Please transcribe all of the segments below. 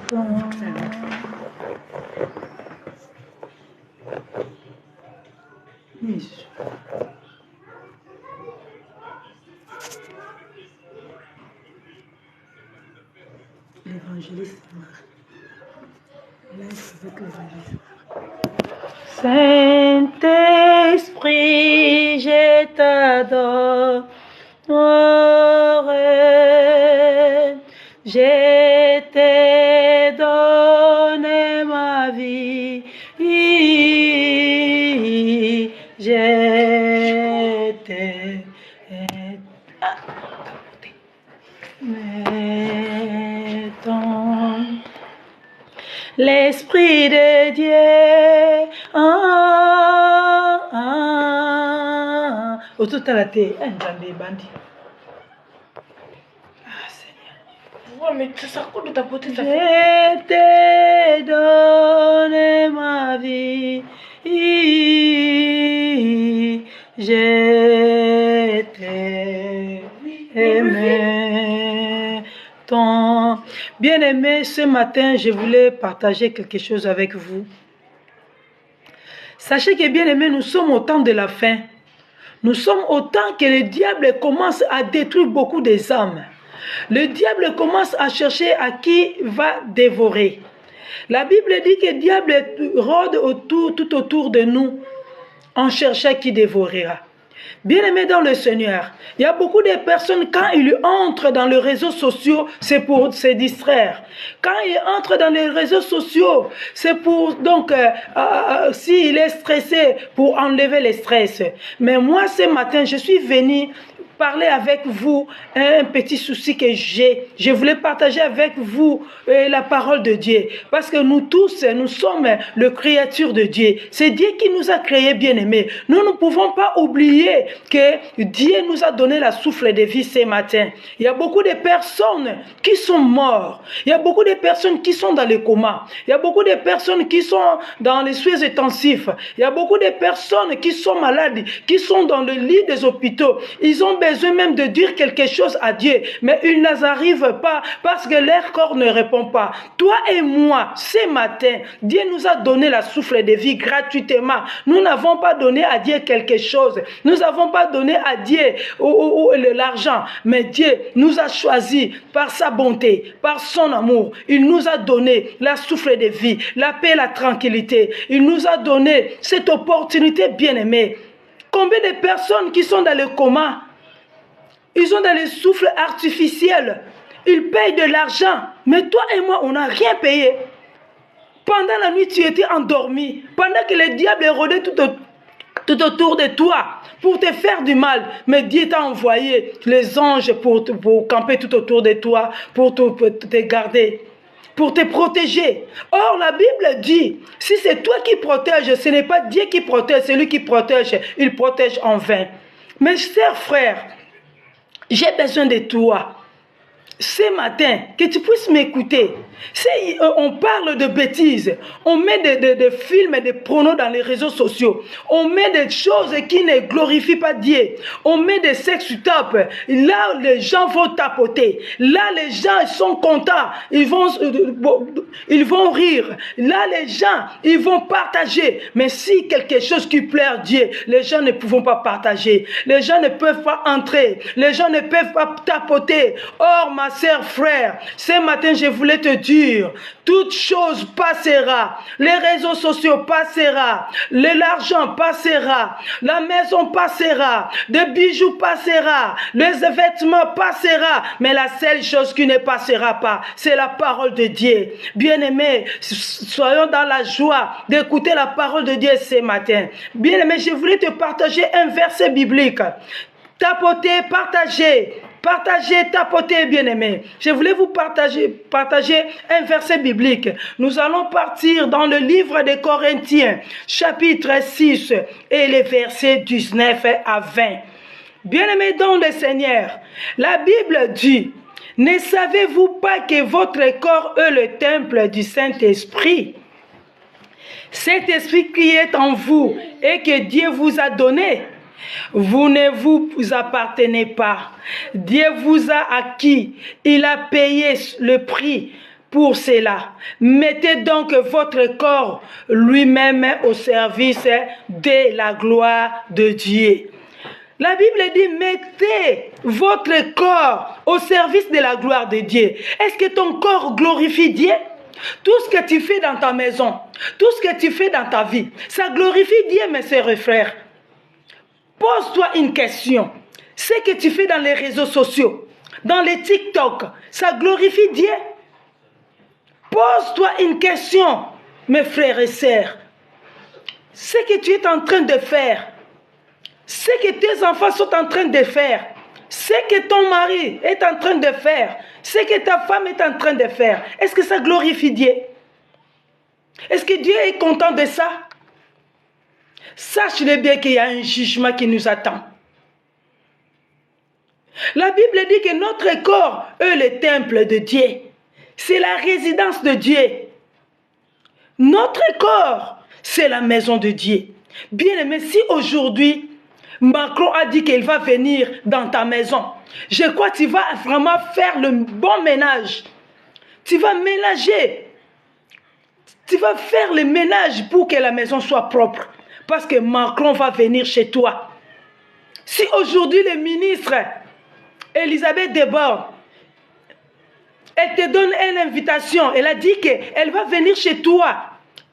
L'évangéliste Marc. Là, il faisait que l'évangéliste Marc. Saint-Esprit, je t'adore. Je t'ai donné ma vie. Je t'ai mettons l'Esprit de Dieu. Autour de la tête, un bandit. Ah Seigneur. Ouais, mais ça coûte de tapoter ta Je t'ai donné ma vie. Je t'ai aimé. Ton bien-aimé, ce matin, je voulais partager quelque chose avec vous. Sachez que, bien-aimé, nous sommes au temps de la fin. Nous sommes au temps que le diable commence à détruire beaucoup des âmes. Le diable commence à chercher à qui va dévorer. La Bible dit que le diable rôde tout autour de nous en cherchant qui dévorera. Bien-aimés dans le Seigneur, il y a beaucoup de personnes, quand ils entrent dans les réseaux sociaux, c'est pour se distraire. Quand ils entrent dans les réseaux sociaux, c'est pour, donc, s'il est stressé, pour enlever le stress. Mais moi, ce matin, je suis venu parler avec vous un petit souci que j'ai. Je voulais partager avec vous la parole de Dieu. Parce que nous tous, nous sommes les créatures de Dieu. C'est Dieu qui nous a créés, bien-aimés. Nous ne pouvons pas oublier que Dieu nous a donné la souffle de vie ce matin. Il y a beaucoup de personnes qui sont mortes. Il y a beaucoup de personnes qui sont dans le coma. Il y a beaucoup de personnes qui sont dans les soins intensifs. Il y a beaucoup de personnes qui sont malades, qui sont dans le lit des hôpitaux. Ils ont besoin même de dire quelque chose à Dieu, mais ils n'arrivent pas parce que leur corps ne répond pas. Toi et moi, ce matin, Dieu nous a donné la souffle de vie gratuitement. Nous n'avons pas donné à Dieu quelque chose. Nous n'avons pas donné à Dieu l'argent, mais Dieu nous a choisi par sa bonté, par son amour. Il nous a donné la souffle de vie, la paix, la tranquillité. Il nous a donné cette opportunité bien-aimée. Combien de personnes qui sont dans le coma? Ils ont dans les souffles artificiels. Ils payent de l'argent. Mais toi et moi, on n'a rien payé. Pendant la nuit, tu étais endormi. Pendant que le diable rôdait tout autour de toi pour te faire du mal. Mais Dieu t'a envoyé les anges pour camper tout autour de toi, pour te garder, pour te protéger. Or, la Bible dit, si c'est toi qui protèges, ce n'est pas Dieu qui protège, c'est lui qui protège. Il protège en vain. Mes chers frères, j'ai besoin de toi. Ce matin, que tu puisses m'écouter. Si on parle de bêtises, on met des films et des pronos dans les réseaux sociaux, on met des choses qui ne glorifient pas Dieu, on met des sex tapes, là les gens vont tapoter, là les gens sont contents, ils vont rire, là les gens ils vont partager. Mais si quelque chose qui plaît à Dieu, les gens ne peuvent pas partager, les gens ne peuvent pas entrer, les gens ne peuvent pas tapoter. Or ma sœur, frère, ce matin je voulais te dire, toute chose passera, les réseaux sociaux passera, l'argent passera, la maison passera, des bijoux passera, les vêtements passera, mais la seule chose qui ne passera pas, c'est la parole de Dieu. Bien-aimés, soyons dans la joie d'écouter la parole de Dieu ce matin. Bien-aimés, je voulais te partager un verset biblique. Tapoter, partager. Partagez, tapotez, bien-aimés. Je voulais vous partager un verset biblique. Nous allons partir dans le livre des Corinthiens, chapitre 6, et les versets 19 à 20. Bien-aimés dans le Seigneur, la Bible dit, « Ne savez-vous pas que votre corps est le temple du Saint-Esprit, cet esprit qui est en vous et que Dieu vous a donné? Vous ne vous appartenez pas. Dieu vous a acquis. Il a payé le prix pour cela. Mettez donc votre corps lui-même au service de la gloire de Dieu. La Bible dit, mettez votre corps au service de la gloire de Dieu. Est-ce que ton corps glorifie Dieu? Tout ce que tu fais dans ta maison, tout ce que tu fais dans ta vie, ça glorifie Dieu, mes sœurs et frères. Pose-toi une question. Ce que tu fais dans les réseaux sociaux, dans les TikTok, ça glorifie Dieu? Pose-toi une question, mes frères et sœurs. Ce que tu es en train de faire, ce que tes enfants sont en train de faire, ce que ton mari est en train de faire, ce que ta femme est en train de faire, est-ce que ça glorifie Dieu? Est-ce que Dieu est content de ça? Sache-le bien qu'il y a un jugement qui nous attend. La Bible dit que notre corps est le temple de Dieu. C'est la résidence de Dieu. Notre corps, c'est la maison de Dieu. Bien aimé, si aujourd'hui, Macron a dit qu'il va venir dans ta maison, je crois que tu vas vraiment faire le bon ménage. Tu vas ménager. Tu vas faire le ménage pour que la maison soit propre. Parce que Macron va venir chez toi. Si aujourd'hui le ministre Elisabeth Borne, elle te donne une invitation, elle a dit qu'elle va venir chez toi,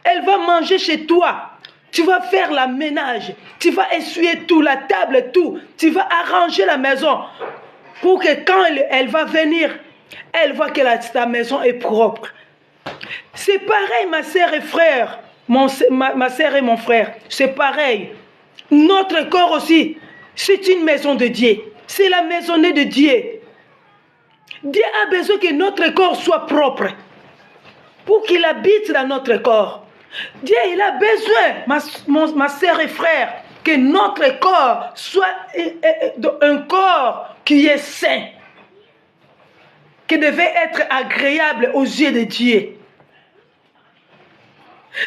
elle va manger chez toi, tu vas faire la ménage, tu vas essuyer tout, la table, tout, tu vas arranger la maison pour que quand elle va venir, elle voit que ta maison est propre. C'est pareil, ma sœur et frère, ma sœur et mon frère, c'est pareil. Notre corps aussi, c'est une maison de Dieu, c'est la maisonnée de Dieu. Dieu a besoin que notre corps soit propre pour qu'il habite dans notre corps. Dieu, il a besoin, ma sœur et frère, que notre corps soit un corps qui est saint, qui devait être agréable aux yeux de Dieu.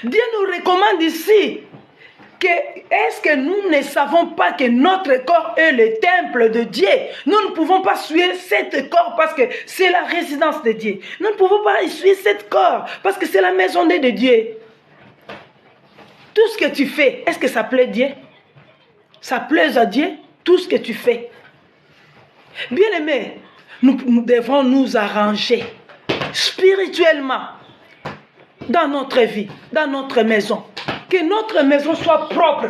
Dieu nous recommande ici que est-ce que nous ne savons pas que notre corps est le temple de Dieu? Nous ne pouvons pas suivre cet corps parce que c'est la résidence de Dieu. Nous ne pouvons pas suivre cet corps parce que c'est la maisonnée de Dieu. Tout ce que tu fais, est-ce que ça plaît Dieu? Ça plaît à Dieu? Tout ce que tu fais. Bien aimé, nous devons nous arranger spirituellement dans notre vie, dans notre maison. Que notre maison soit propre.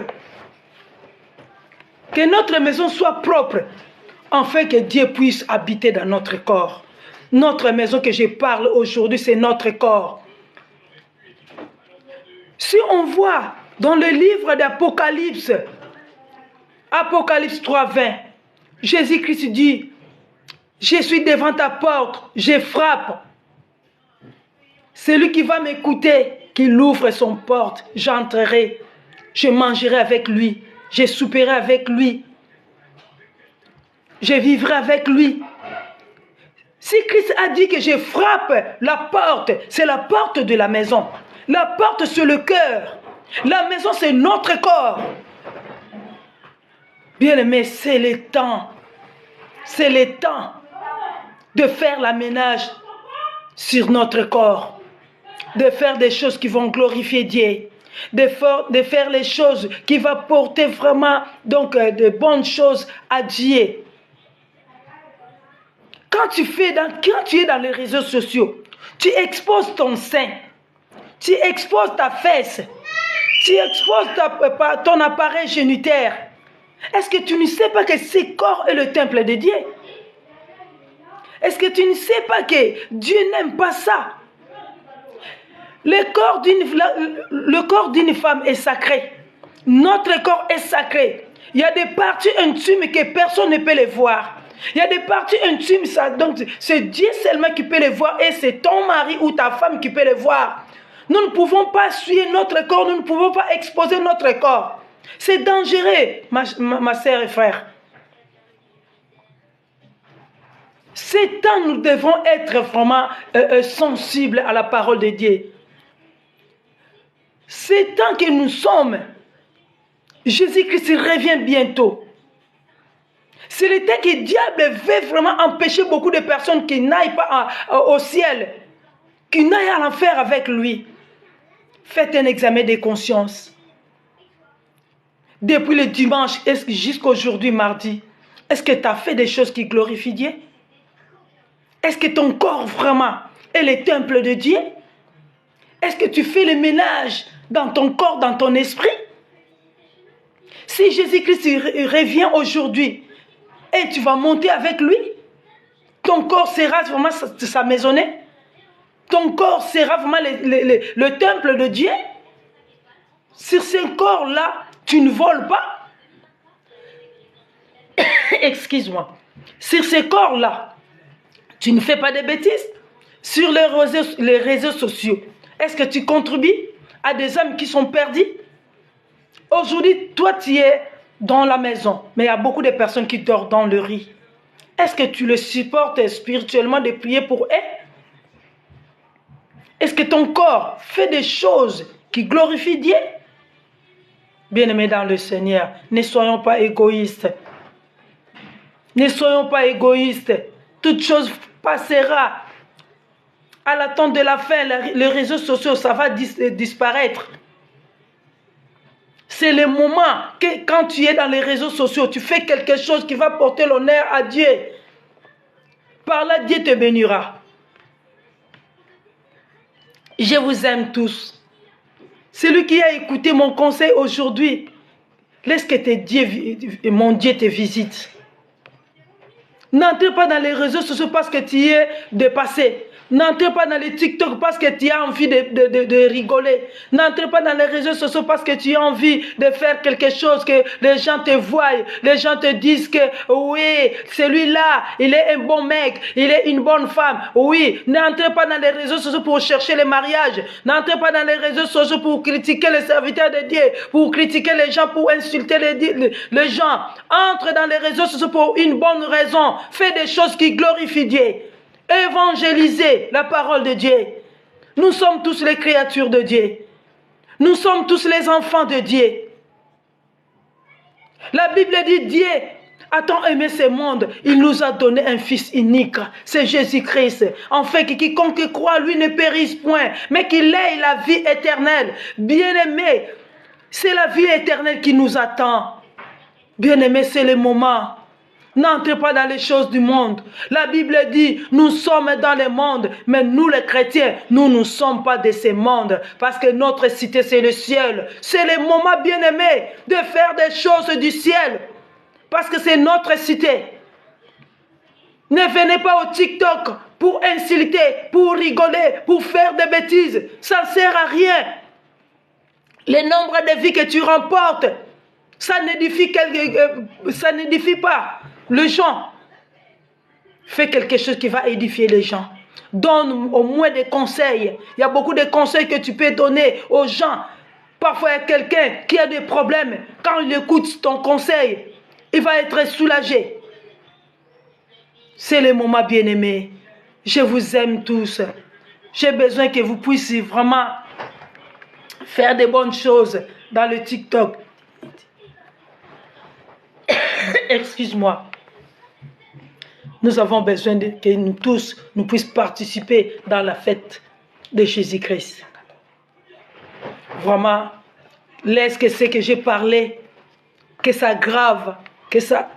Que notre maison soit propre. Afin que Dieu puisse habiter dans notre corps. Notre maison que je parle aujourd'hui, c'est notre corps. Si on voit dans le livre d'Apocalypse, Apocalypse 3:20, Jésus-Christ dit, je suis devant ta porte, je frappe. Celui qui va m'écouter, qu'il ouvre son porte, j'entrerai, je mangerai avec lui, je souperai avec lui, je vivrai avec lui. Si Christ a dit que je frappe la porte, c'est la porte de la maison. La porte, c'est le cœur. La maison, c'est notre corps. Bien aimé, c'est le temps. C'est le temps de faire la ménage sur notre corps. De faire des choses qui vont glorifier Dieu, de faire les choses qui vont porter vraiment donc de bonnes choses à Dieu. Quand tu es dans les réseaux sociaux, tu exposes ton sein, tu exposes ta fesse, tu exposes ton appareil génitaire. Est-ce que tu ne sais pas que ce corps est le temple de Dieu? Est-ce que tu ne sais pas que Dieu n'aime pas ça? Le corps d'une femme est sacré. Notre corps est sacré. Il y a des parties intimes que personne ne peut les voir. Il y a des parties intimes, donc c'est Dieu seulement qui peut les voir et c'est ton mari ou ta femme qui peut les voir. Nous ne pouvons pas suivre notre corps, nous ne pouvons pas exposer notre corps. C'est dangereux, ma sœur et frère. C'est temps nous devons être vraiment sensibles à la parole de Dieu. C'est tant que nous sommes, Jésus-Christ revient bientôt. C'est le temps que le diable veut vraiment empêcher beaucoup de personnes qui n'aillent pas au ciel. qui n'aille à l'enfer avec lui. Faites un examen de conscience. Depuis le dimanche jusqu'à aujourd'hui, mardi, est-ce que tu as fait des choses qui glorifient Dieu? Est-ce que ton corps vraiment est le temple de Dieu? Est-ce que tu fais le ménage dans ton corps, dans ton esprit? Si Jésus-Christ revient aujourd'hui et tu vas monter avec lui, ton corps sera vraiment sa maisonnée. Ton corps sera vraiment le temple de Dieu. Sur ce corps-là, tu ne voles pas. Excuse-moi. Sur ce corps-là, tu ne fais pas de bêtises. Sur les réseaux sociaux, est-ce que tu contribues à des âmes qui sont perdues? Aujourd'hui, toi, tu es dans la maison, mais il y a beaucoup de personnes qui dorment dans le lit. Est-ce que tu le supportes spirituellement de prier pour eux? Est-ce que ton corps fait des choses qui glorifient Dieu? Bien-aimés dans le Seigneur, ne soyons pas égoïstes. Ne soyons pas égoïstes. Toute chose passera. À l'attente de la fin, les réseaux sociaux, ça va disparaître. C'est le moment que quand tu es dans les réseaux sociaux, tu fais quelque chose qui va porter l'honneur à Dieu. Par là, Dieu te bénira. Je vous aime tous. Celui qui a écouté mon conseil aujourd'hui, laisse que mon Dieu te visite. N'entre pas dans les réseaux sociaux parce que tu es dépassé. N'entre pas dans les TikTok parce que tu as envie de rigoler. N'entre pas dans les réseaux sociaux parce que tu as envie de faire quelque chose, que les gens te voient, les gens te disent que oui, celui-là, il est un bon mec, il est une bonne femme. Oui, n'entre pas dans les réseaux sociaux pour chercher le mariage. N'entre pas dans les réseaux sociaux pour critiquer les serviteurs de Dieu, pour critiquer les gens, pour insulter les gens. Entre dans les réseaux sociaux pour une bonne raison. Fais des choses qui glorifient Dieu. Évangéliser la parole de Dieu. Nous sommes tous les créatures de Dieu. Nous sommes tous les enfants de Dieu. La Bible dit Dieu a tant aimé ce monde, il nous a donné un fils unique, c'est Jésus-Christ. En fait, que quiconque croit lui ne périsse point, mais qu'il ait la vie éternelle. Bien-aimé, c'est la vie éternelle qui nous attend. Bien-aimé, c'est le moment. N'entrez pas dans les choses du monde. La Bible dit, nous sommes dans le monde, mais nous les chrétiens, nous ne sommes pas de ce monde, parce que notre cité c'est le ciel. C'est le moment, bien-aimé, de faire des choses du ciel, parce que c'est notre cité. Ne venez pas au TikTok pour insulter, pour rigoler, pour faire des bêtises. Ça ne sert à rien. Le nombre de vies que tu remportes, ça n'édifie pas les gens. Fais quelque chose qui va édifier les gens. Donne au moins des conseils. Il y a beaucoup de conseils que tu peux donner aux gens. Parfois, il y a quelqu'un qui a des problèmes. Quand il écoute ton conseil, il va être soulagé. C'est le moment, bien-aimé. Je vous aime tous. J'ai besoin que vous puissiez vraiment faire des bonnes choses dans le TikTok. Excuse-moi. Nous avons besoin que nous tous, nous puissions participer dans la fête de Jésus-Christ. Vraiment, laisse que ce que j'ai parlé, que ça grave, que ça